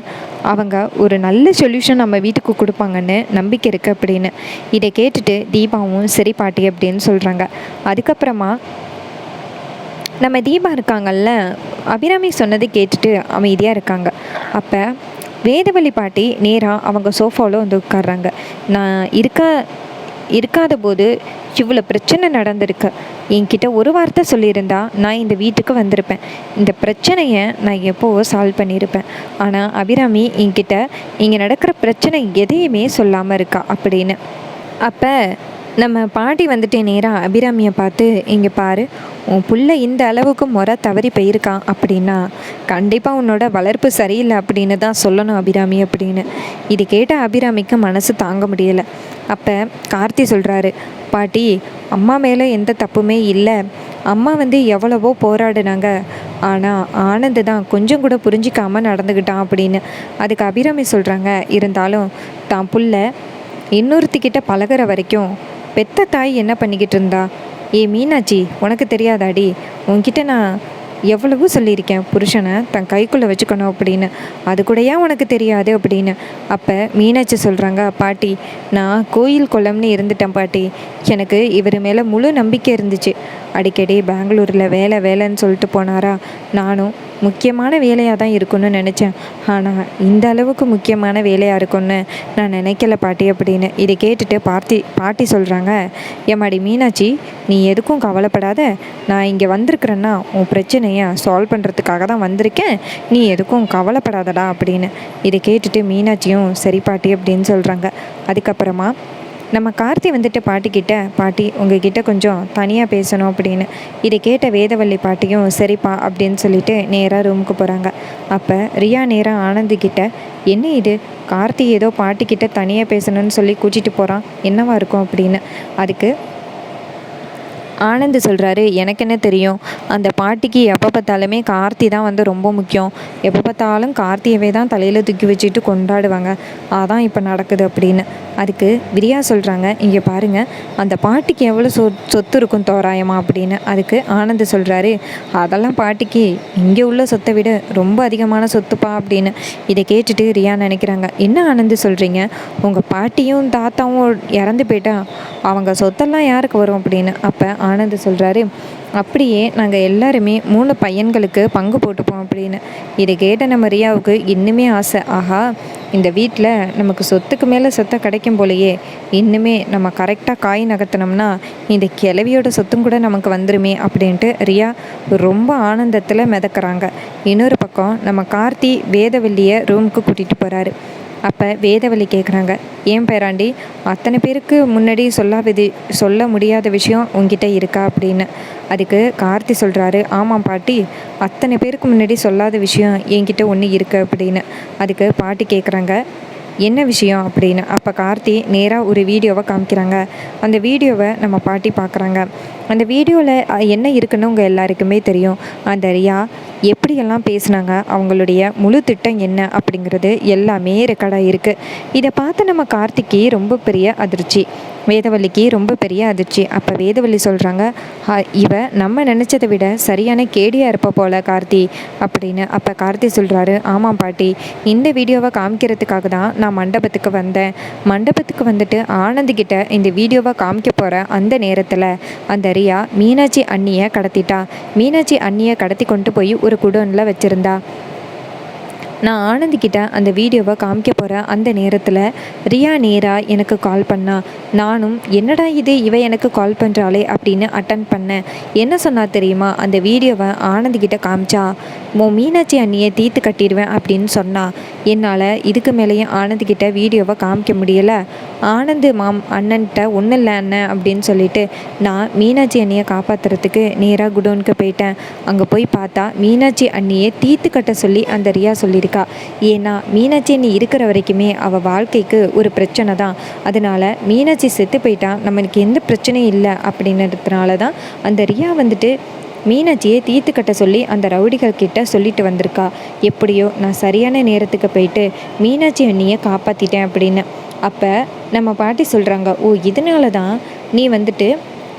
A: அவங்க ஒரு நல்ல சொல்யூஷன் நம்ம வீட்டுக்கு கொடுப்பாங்கன்னு நம்பிக்கை இருக்குது அப்படின்னு. இதை கேட்டுட்டு தீபாவும் சரி பாட்டி அப்படின்னு சொல்கிறாங்க. அதுக்கப்புறமா நம்ம தீபா இருக்காங்கல்ல, அபிராமி சொன்னதை கேட்டுட்டு அமைதியாக இருக்காங்க. அப்போ வேதவள்ளி பாட்டி நேராக அவங்க சோஃபாவில் வந்து உட்கார்றாங்க. நான் இருக்காத போது இவ்வளோ பிரச்சனை நடந்திருக்கு. என்கிட்ட ஒரு வார்த்தை சொல்லியிருந்தா நான் இந்த வீட்டுக்கு வந்திருப்பேன். இந்த பிரச்சனையை நான் எப்போவோ சால்வ் பண்ணியிருப்பேன். ஆனால் அபிராமி என்கிட்ட இங்கே நடக்கிற பிரச்சனை எதையுமே சொல்லாமல் இருக்கா அப்படின்னு. அப்போ நம்ம பாட்டி வந்துட்டு நேராக அபிராமியை பார்த்து, இங்கே பாரு, உன் புள்ள இந்த அளவுக்கு முறை தவறி போயிருக்கான் அப்படின்னா கண்டிப்பாக உன்னோட வளர்ப்பு சரியில்லை அப்படின்னு தான் சொல்லணும் அபிராமி அப்படின்னு. இது கேட்ட அபிராமிக்கு மனசு தாங்க முடியலை. அப்போ கார்த்தி சொல்கிறாரு, பாட்டி, அம்மா மேலே எந்த தப்புமே இல்லை. அம்மா வந்து எவ்வளவோ போராடினாங்க. ஆனால் ஆனந்து தான் கொஞ்சம் கூட புரிஞ்சிக்காமல் நடந்துக்கிட்டான் அப்படின்னு. அதுக்கு அபிராமி சொல்கிறாங்க, இருந்தாலும் தான் புள்ள இன்னொருத்திக்கிட்ட பழகிற வரைக்கும் பெத்த தாய் என்ன பண்ணிக்கிட்டு இருந்தா? மீனாட்சி, உனக்கு தெரியாதாடி? உன்கிட்ட நான் எவ்வளவோ சொல்லியிருக்கேன் புருஷனை தன் கைக்குள்ளே வச்சுக்கணும் அப்படின்னு. அது கூடயா உனக்கு தெரியாது அப்படின்னு. அப்போ மீனாட்சி சொல்கிறாங்க, பாட்டி, நான் கோயில் குளம்னு இருந்துட்டேன் பாட்டி. எனக்கு இவர் மேலே முழு நம்பிக்கை இருந்துச்சு. அடிக்கடி பெங்களூரில் வேலைன்னு சொல்லிட்டு போனாரா. நானும் முக்கியமான வேலையாக தான் இருக்குன்னு நினச்சேன். ஆனால் இந்த அளவுக்கு முக்கியமான வேலையாக இருக்குன்னு நான் நினைக்கல பாட்டி அப்படின்னு. இதை கேட்டுட்டு பாட்டி சொல்கிறாங்க, ஏமாடி மீனாட்சி, நீ எதுக்கும் கவலைப்படாத. நான் இங்கே வந்திருக்கிறேன்னா உன் பிரச்சனையை சால்வ் பண்ணுறதுக்காக தான் வந்திருக்கேன். நீ எதுக்கும் கவலைப்படாதடா அப்படின்னு. இதை கேட்டுட்டு மீனாட்சியும் சரி பாட்டி அப்படின்னு சொல்கிறாங்க. அதுக்கப்புறமா நம்ம கார்த்தி வந்துட்டு பாட்டிக்கிட்ட, பாட்டி, உங்ககிட்ட கொஞ்சம் தனியாக பேசணும் அப்படின்னு. இதை கேட்ட வேதவள்ளி பாட்டியும் சரிப்பா அப்படின்னு சொல்லிட்டு நேராக ரூமுக்கு போகிறாங்க. அப்போ ரியா நேராக ஆனந்திக்கிட்ட, என்ன இது, கார்த்தி ஏதோ பாட்டிக்கிட்ட தனியாக பேசணும்னு சொல்லி கூட்டிகிட்டு போகிறான், என்னவா இருக்கும் அப்படின்னு. அதுக்கு ஆனந்த் சொல்கிறாரு, எனக்கு என்ன தெரியும், அந்த பாட்டிக்கு எப்போ பார்த்தாலுமே கார்த்தி தான் வந்து ரொம்ப முக்கியம். எப்போ பார்த்தாலும் கார்த்தியவே தான் தலையில் தூக்கி வச்சுட்டு கொண்டாடுவாங்க. அதான் இப்போ நடக்குது அப்படின்னு. அதுக்கு விரியா சொல்கிறாங்க, இங்கே பாருங்கள், அந்த பாட்டிக்கு எவ்வளோ சொத்து இருக்கும் தோராயமா அப்படின்னு. அதுக்கு ஆனந்த் சொல்கிறாரு, அதெல்லாம் பாட்டிக்கு இங்கே உள்ள சொத்தை விட ரொம்ப அதிகமான சொத்துப்பா அப்படின்னு. இதை கேட்டுட்டு ரியா நினைக்கிறாங்க, என்ன ஆனந்த் சொல்கிறீங்க, உங்கள் பாட்டியும் தாத்தாவும் இறந்து போயிட்டா அவங்க சொத்தெல்லாம் யாருக்கு வரும் அப்படின்னு. அப்போ ஆனந்த் சொல்கிறாரு, அப்படியே நாங்கள் எல்லாருமே 3 பையன்களுக்கு பங்கு போட்டுப்போம் அப்படின்னு. இதை கேட்ட நம்ம ரியாவுக்கு இன்னுமே ஆசை, ஆஹா, இந்த வீட்டில் நமக்கு சொத்துக்கு மேலே சொத்தை கிடைக்கும் போலையே, இன்னுமே நம்ம கரெக்டாக காய் நகர்த்தினோம்னா இந்த கிழவியோட சொத்தும் கூட நமக்கு வந்துருமே அப்படின்ட்டு ரியா ரொம்ப ஆனந்தத்தில் மிதக்கிறாங்க. இன்னொரு பக்கம் நம்ம கார்த்தி வேதவள்ளியை ரூமுக்கு கூட்டிகிட்டு போகிறாரு. அப்போ வேதவள்ளி கேட்குறாங்க, ஏன் பேராண்டி, அத்தனை பேருக்கு முன்னாடி சொல்ல முடியாத விஷயம் உங்ககிட்ட இருக்கா அப்படின்னு. அதுக்கு கார்த்தி சொல்கிறாரு, ஆமாம் பாட்டி, அத்தனை பேருக்கு முன்னாடி சொல்லாத விஷயம் என்கிட்ட ஒன்று இருக்குது அப்படின்னு. அதுக்கு பாட்டி கேட்குறாங்க, என்ன விஷயம் அப்படின்னு. அப்போ கார்த்தி நேராக ஒரு வீடியோவை காமிக்கிறாங்க. அந்த வீடியோவை நம்ம பாட்டி பார்க்குறாங்க. அந்த வீடியோவில் என்ன இருக்குன்னு உங்கள் எல்லாருக்குமே தெரியும். அந்த ரியா எப்படியெல்லாம் பேசுனாங்க, அவங்களுடைய முழு திட்டம் என்ன அப்படிங்கிறது எல்லாமே ரெக்கார்டாக இருக்குது. இதை பார்த்து நம்ம கார்த்திக்கு ரொம்ப பெரிய அதிர்ச்சி, வேதவள்ளிக்கு ரொம்ப பெரிய அதிர்ச்சி. அப்போ வேதவள்ளி சொல்கிறாங்க, இவ நம்ம நினச்சதை விட சரியான கேடியாக இருப்ப போல கார்த்தி அப்படின்னு. அப்போ கார்த்தி சொல்கிறாரு, ஆமாம் பாட்டி, இந்த வீடியோவை காமிக்கிறதுக்காக தான் நான் மண்டபத்துக்கு வந்தேன். மண்டபத்துக்கு வந்துட்டு ஆனந்திக்கிட்ட இந்த வீடியோவை காமிக்க போகிற அந்த நேரத்தில் அந்த ரியா மீனாட்சி அண்ணியை கடத்திட்டா. மீனாட்சி அண்ணியை கடத்தி கொண்டு போய் ஒரு குடோனில் வச்சுருந்தா. நான் ஆனந்திக்கிட்ட அந்த வீடியோவை காமிக்க போகிற அந்த நேரத்தில் ரியா நேராக எனக்கு கால் பண்ணா. நானும் என்னடா இது, இவ எனக்கு கால் பண்ணுறாளே அப்படின்னு அட்டன் பண்ணேன். என்ன சொன்னா தெரியுமா, அந்த வீடியோவை ஆனந்திக்கிட்ட காமிச்சா மீனாட்சி அண்ணியை தீர்த்து கட்டிடுவேன் அப்படின்னு சொன்னா. என்னால் இதுக்கு மேலேயும் ஆனந்திக்கிட்ட வீடியோவை காமிக்க முடியலை. ஆனந்து அண்ணன்கிட்ட ஒன்றும் இல்லை அண்ணன் அப்படின்னு சொல்லிட்டு நான் மீனாட்சி அண்ணியை காப்பாற்றுறதுக்கு நேராக குடோனுக்கு போயிட்டேன். அங்கே போய் பார்த்தா மீனாட்சி அண்ணியை தீர்த்து கட்ட சொல்லி அந்த ரியா சொல்லியிருக்கா. ஏன்னா மீனாட்சி அண்ணி இருக்கிற வரைக்குமே அவள் வாழ்க்கைக்கு ஒரு பிரச்சனை தான். அதனால் மீனாட்சி செத்து போயிட்டா நம்மளுக்கு எந்த பிரச்சனையும் இல்லை அப்படின்றதுனால தான் அந்த ரியா வந்துட்டு மீனாட்சியை தீர்த்து கட்ட சொல்லி அந்த ரவுடிகள் கிட்ட சொல்லிட்டு வந்திருக்கா. எப்படியோ நான் சரியான நேரத்துக்கு போயிட்டு மீனாட்சி அண்ணியை காப்பாற்றிட்டேன் அப்படின்னு. அப்போ நம்ம பாட்டி சொல்கிறாங்க, ஓ, இதனால தான் நீ வந்துட்டு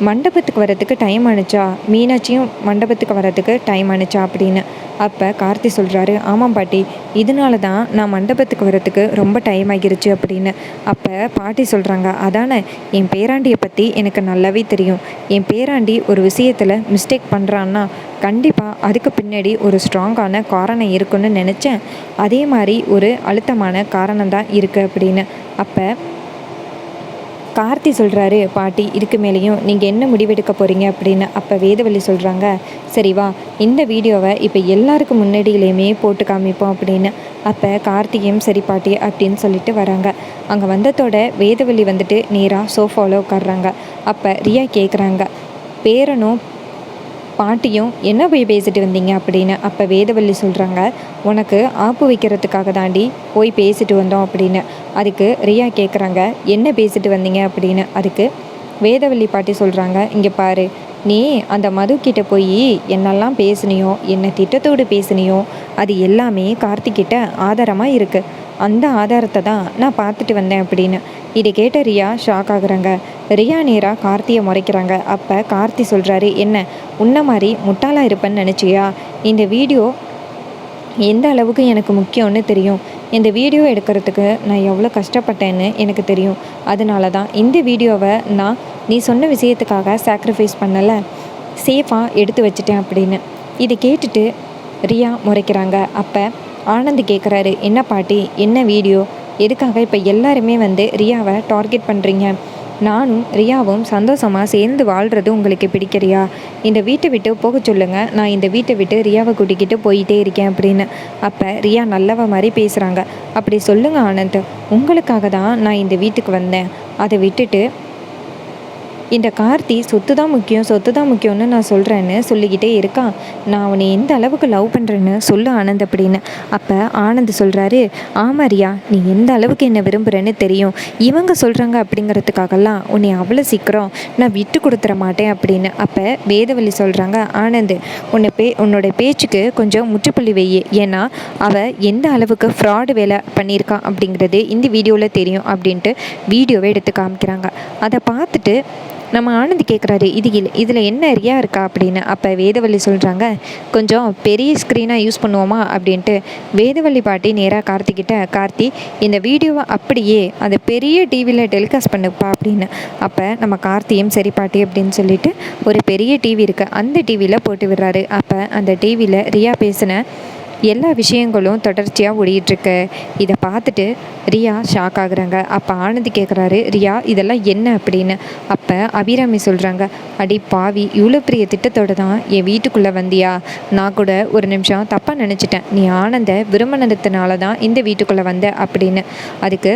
A: மண்டபத்துக்கு வரத்துக்கு டைம் ஆணுச்சா, மீனாட்சியும் மண்டபத்துக்கு வரத்துக்கு டைம் ஆணுச்சா அப்படின்னு. அப்போ கார்த்தி சொல்கிறாரு, ஆமாம் பாட்டி, இதனால தான் நான் மண்டபத்துக்கு வரத்துக்கு ரொம்ப டைம் ஆகிருச்சு அப்படின்னு. அப்போ பாட்டி சொல்கிறாங்க, அதானே, என் பேராண்டியை பற்றி எனக்கு நல்லாவே தெரியும். என் பேராண்டி ஒரு விஷயத்தில் மிஸ்டேக் பண்ணுறான்னா கண்டிப்பாக அதுக்கு பின்னாடி ஒரு ஸ்ட்ராங்கான காரணம் இருக்குன்னு நினச்சேன். அதே மாதிரி ஒரு அழுத்தமான காரணம் தான் இருக்குது அப்படின்னு. அப்போ கார்த்தி சொல்கிறாரு, பாட்டி இதுக்கு மேலேயும் நீங்கள் என்ன முடிவெடுக்க போகிறீங்க அப்படின்னு. அப்போ வேதவள்ளி சொல்கிறாங்க, சரி வா இந்த வீடியோவை இப்போ எல்லாருக்கும் முன்னாடியிலையுமே போட்டு காமிப்போம் அப்படின்னு. அப்போ கார்த்திகையும் சரி பாட்டி அப்படின்னு சொல்லிட்டு வராங்க. அங்கே வந்ததோட வேதவள்ளி வந்துட்டு நேராக சோஃபாவில் உட்காடுறாங்க. அப்போ ரியா கேட்குறாங்க, பேரனும் பாட்டியும் என்ன போய் பேசிட்டு வந்தீங்க அப்படின்னு. அப்போ வேதவள்ளி சொல்கிறாங்க, உனக்கு ஆப்பு வைக்கிறதுக்காக தாண்டி போய் பேசிட்டு வந்தோம் அப்படின்னு. அதுக்கு ரியா கேட்குறாங்க, என்ன பேசிட்டு வந்தீங்க அப்படின்னு. அதுக்கு வேதவள்ளி பாட்டி சொல்கிறாங்க, இங்கே பாரு, நீ அந்த மதுக்கிட்ட போய் என்னெல்லாம் பேசுனியோ, என்ன திட்டத்தோடு பேசுனியோ, அது எல்லாமே கார்த்திக்கிட்ட ஆதாரமாக இருக்குது. அந்த ஆதாரத்தை தான் நான் பார்த்துட்டு வந்தேன் அப்படின்னு. இதை கேட்ட ரியா ஷாக் ஆகுறாங்க. ரியா நேராக கார்த்தியை முறைக்கிறாங்க. அப்போ கார்த்தி சொல்கிறாரு, என்ன உன்ன மாதிரி முட்டாளாக இருப்பேன்னு நினச்சியா? இந்த வீடியோ எந்த அளவுக்கு எனக்கு முக்கியம்னு தெரியும். இந்த வீடியோ எடுக்கிறதுக்கு நான் எவ்வளோ கஷ்டப்பட்டேன்னு எனக்கு தெரியும். அதனால தான் இந்த வீடியோவை நான் நீ சொன்ன விஷயத்துக்காக சாக்ரிஃபைஸ் பண்ணலை, சேஃபாக எடுத்து வச்சிட்டேன் அப்படின்னு. இதை கேட்டுட்டு ரியா முறைக்கிறாங்க. அப்போ ஆனந்த் கேட்குறாரு, என்ன பாட்டி, என்ன வீடியோ, எதுக்காக இப்போ எல்லாருமே வந்து ரியாவை டார்கெட் பண்ணுறீங்க? நானும் ரியாவும் சந்தோஷமாக சேர்ந்து வாழ்கிறது உங்களுக்கு பிடிக்கிறியா? இந்த வீட்டை விட்டு போக சொல்லுங்கள், நான் இந்த வீட்டை விட்டு ரியாவை கூட்டிக்கிட்டு போயிட்டே இருக்கேன் அப்படின்னு. அப்போ ரியா நல்லவ மாதிரி பேசுகிறாங்க. அப்படி சொல்லுங்கள் ஆனந்த், உங்களுக்காக தான் நான் இந்த வீட்டுக்கு வந்தேன். அதை விட்டுட்டு இந்த கார்த்தி சொத்து தான் முக்கியம், சொத்து தான் முக்கியம்னு நான் சொல்கிறேன்னு சொல்லிக்கிட்டே இருக்கான். நான் அவனை எந்த அளவுக்கு லவ் பண்ணுறேன்னு சொல்லு ஆனந்த் அப்படின்னு. அப்போ ஆனந்த் சொல்கிறாரு, ஆமாம் ரியா, நீ எந்த அளவுக்கு என்னை விரும்புகிறேன்னு தெரியும். இவங்க சொல்கிறாங்க அப்படிங்கிறதுக்காகலாம் உன்னை அவ்வளோ சீக்கிரம் நான் விட்டு கொடுத்துட மாட்டேன் அப்படின்னு. அப்போ வேதவள்ளி சொல்கிறாங்க, ஆனந்த், உன்னோட பேச்சுக்கு கொஞ்சம் முற்றுப்புள்ளி வை. ஏன்னா அவள் எந்த அளவுக்கு ஃப்ராடு வேலை பண்ணியிருக்கான் அப்படிங்கிறது இந்த வீடியோவில் தெரியும் அப்படின்ட்டு வீடியோவை எடுத்து காமிக்கிறாங்க. அதை பார்த்துட்டு நம்ம ஆனந்த் கேட்குறாரு, இதில் என்ன ரியா இருக்கா அப்படின்னு. அப்போ வேதவள்ளி சொல்கிறாங்க, கொஞ்சம் பெரிய ஸ்க்ரீனாக யூஸ் பண்ணுவோமா அப்படின்ட்டு. வேதவள்ளி பாட்டி நேராக கார்த்திக்கிட்ட, கார்த்தி இந்த வீடியோவை அப்படியே அந்த பெரிய டிவியில் டெலிகாஸ்ட் பண்ணுப்பா அப்படின்னு. அப்போ நம்ம கார்த்தியும் சரி பாட்டி அப்படின்னு சொல்லிட்டு ஒரு பெரிய டிவி இருக்குது, அந்த டிவியில் போட்டு விடுறாரு. அப்போ அந்த டிவியில் ரியா பேசின எல்லா விஷயங்களும் தொடர்ச்சியாக ஓடிட்டுருக்கு. இதை பார்த்துட்டு ரியா ஷாக் ஆகுறாங்க. அப்போ ஆனந்த் கேட்குறாரு, ரியா இதெல்லாம் என்ன அப்படின்னு. அப்போ அபிராமி சொல்கிறாங்க, அடி பாவி, இவ்வளோ பெரிய திட்டத்தோடு தான் என் வீட்டுக்குள்ளே வந்தியா? நான் கூட ஒரு நிமிஷம் தப்பாக நினச்சிட்டேன், நீ ஆனந்த விரும்பினதுனால தான் இந்த வீட்டுக்குள்ளே வந்த அப்படின்னு. அதுக்கு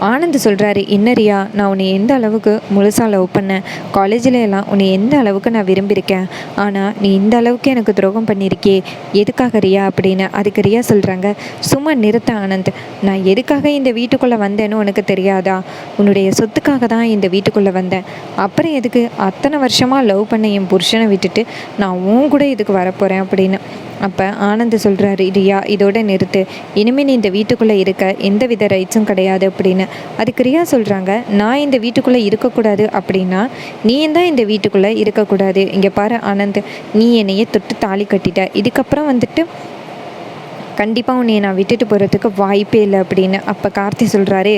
A: ஆனந்த் சொல்கிறாரு, என்ன ரியா, நான் உன்னை எந்த அளவுக்கு முழுசாக லவ் பண்ணேன், காலேஜில் எல்லாம் உன்னை எந்த அளவுக்கு நான் விரும்பியிருக்கேன், ஆனால் நீ இந்த அளவுக்கு எனக்கு துரோகம் பண்ணியிருக்கே, எதுக்காக ரியா அப்படின்னு. அதுக்கு ரியா சொல்கிறாங்க, சும்மா நிறுத்த ஆனந்த், நான் எதுக்காக இந்த வீட்டுக்குள்ளே வந்தேன்னு உனக்கு தெரியாதா? உன்னுடைய சொத்துக்காக தான் இந்த வீட்டுக்குள்ளே வந்தேன். அப்புறம் எதுக்கு அத்தனை வருஷமாக லவ் பண்ண என் புருஷனை விட்டுட்டு நான் உன் கூட இதுக்கு வரப்போகிறேன் அப்படின்னு. அப்போ ஆனந்த் சொல்கிறாரு, ரியா இதோட நிறுத்து, இனிமேல் நீ இந்த வீட்டுக்குள்ளே இருக்க எந்த வித ரைட்ஸும் கிடையாது அப்படின்னு. அதுக்கு ரியா சொல்கிறாங்க, நான் இந்த வீட்டுக்குள்ளே இருக்கக்கூடாது அப்படின்னா நீ தான் இந்த வீட்டுக்குள்ளே இருக்கக்கூடாது. இங்கே பாரு ஆனந்த், நீ என்னையே தொட்டு தாலி கட்டிட்ட, இதுக்கப்புறம் வந்துட்டு கண்டிப்பாக உன்னை நான் விட்டுட்டு போகிறதுக்கு வாய்ப்பே இல்லை அப்படின்னு. அப்போ கார்த்தி சொல்கிறாரு,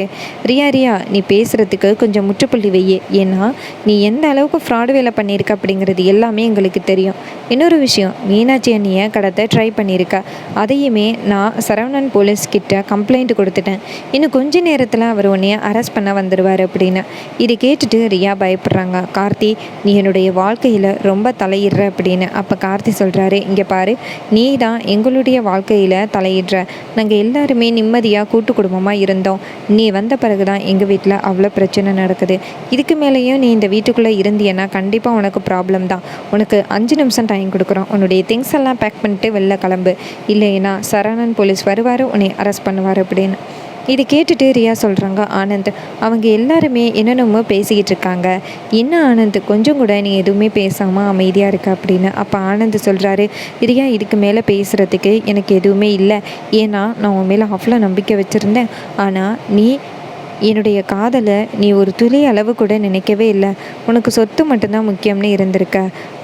A: ரியா நீ பேசுகிறதுக்கு கொஞ்சம் முற்றுப்புள்ளி வையே, ஏன்னா நீ எந்த அளவுக்கு ஃப்ராடு வேலை பண்ணியிருக்க அப்படிங்கிறது எல்லாமே எங்களுக்கு தெரியும். இன்னொரு விஷயம், மீனாட்சி அண்ணியை கடத்த ட்ரை பண்ணியிருக்க, அதையுமே நான் சரவணன் போலீஸ்கிட்ட கம்ப்ளைண்ட் கொடுத்துட்டேன். இன்னும் கொஞ்ச நேரத்தில் அவர் உன்னைய அரெஸ்ட் பண்ண வந்துடுவார் அப்படின்னு. இதை கேட்டுட்டு ரியா பயப்படுறாங்க. கார்த்தி, நீ என்னுடைய வாழ்க்கையில் ரொம்ப தலையிடுற அப்படின்னு. அப்போ கார்த்தி சொல்கிறாரு, இங்கே பாரு, நீ தான் எங்களுடைய வாழ்க்கையில் தலையிடுற, நாங்கள் எல்லாருமே நிம்மதியாக கூட்டு குடும்பமாக இருந்தோம். நீ வந்த பிறகு தான் எங்கள் வீட்டில் அவ்வளோ பிரச்சனை நடக்குது. இதுக்கு மேலேயும் நீ இந்த வீட்டுக்குள்ளே இருந்தியன்னா கண்டிப்பாக உனக்கு ப்ராப்ளம் தான். உனக்கு 5 நிமிஷம் டைம் கொடுக்குறோம், உன்னுடைய திங்ஸ் எல்லாம் பேக் பண்ணிட்டு வெளில கிளம்பு, இல்லைன்னா சரவணன் போலீஸ் வருவார், உன்னை அரெஸ்ட் பண்ணுவார் அப்படின்னு. இது கேட்டுட்டு ரியா சொல்கிறாங்க, ஆனந்த், அவங்க எல்லாருமே என்னென்னமோ பேசிக்கிட்டு இருக்காங்க, என்ன ஆனந்த் கொஞ்சம் கூட நீ எதுவுமே பேசாமல் அமைதியாக இருக்க அப்படின்னு. அப்போ ஆனந்த் சொல்கிறாரு, ரியா இதுக்கு மேலே பேசுகிறதுக்கு எனக்கு எதுவுமே இல்லை, ஏன்னா நான் உன் மேலே அவ்வளோ நம்பிக்கை வச்சுருந்தேன். ஆனால் நீ என்னுடைய காதலை நீ ஒரு துளி அளவு கூட நினைக்கவே இல்லை, உனக்கு சொத்து மட்டும்தான் முக்கியம்னு இருந்திருக்க.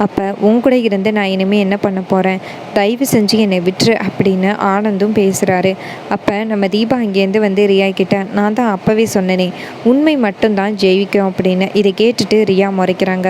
A: அப்போ உன் கூட இருந்து நான் இனிமேல் என்ன பண்ண போகிறேன், தயவு செஞ்சு என்னை விட்டுரு அப்படின்னு ஆனந்தும் பேசுகிறாரு. அப்போ நம்ம தீபா அங்கேருந்து வந்து ரியா கிட்ட, நான் தான் அப்போவே சொன்னனே, உண்மை மட்டும்தான் ஜெயிக்கும் அப்படின்னு. இதை கேட்டுட்டு ரியா முறைக்கிறாங்க.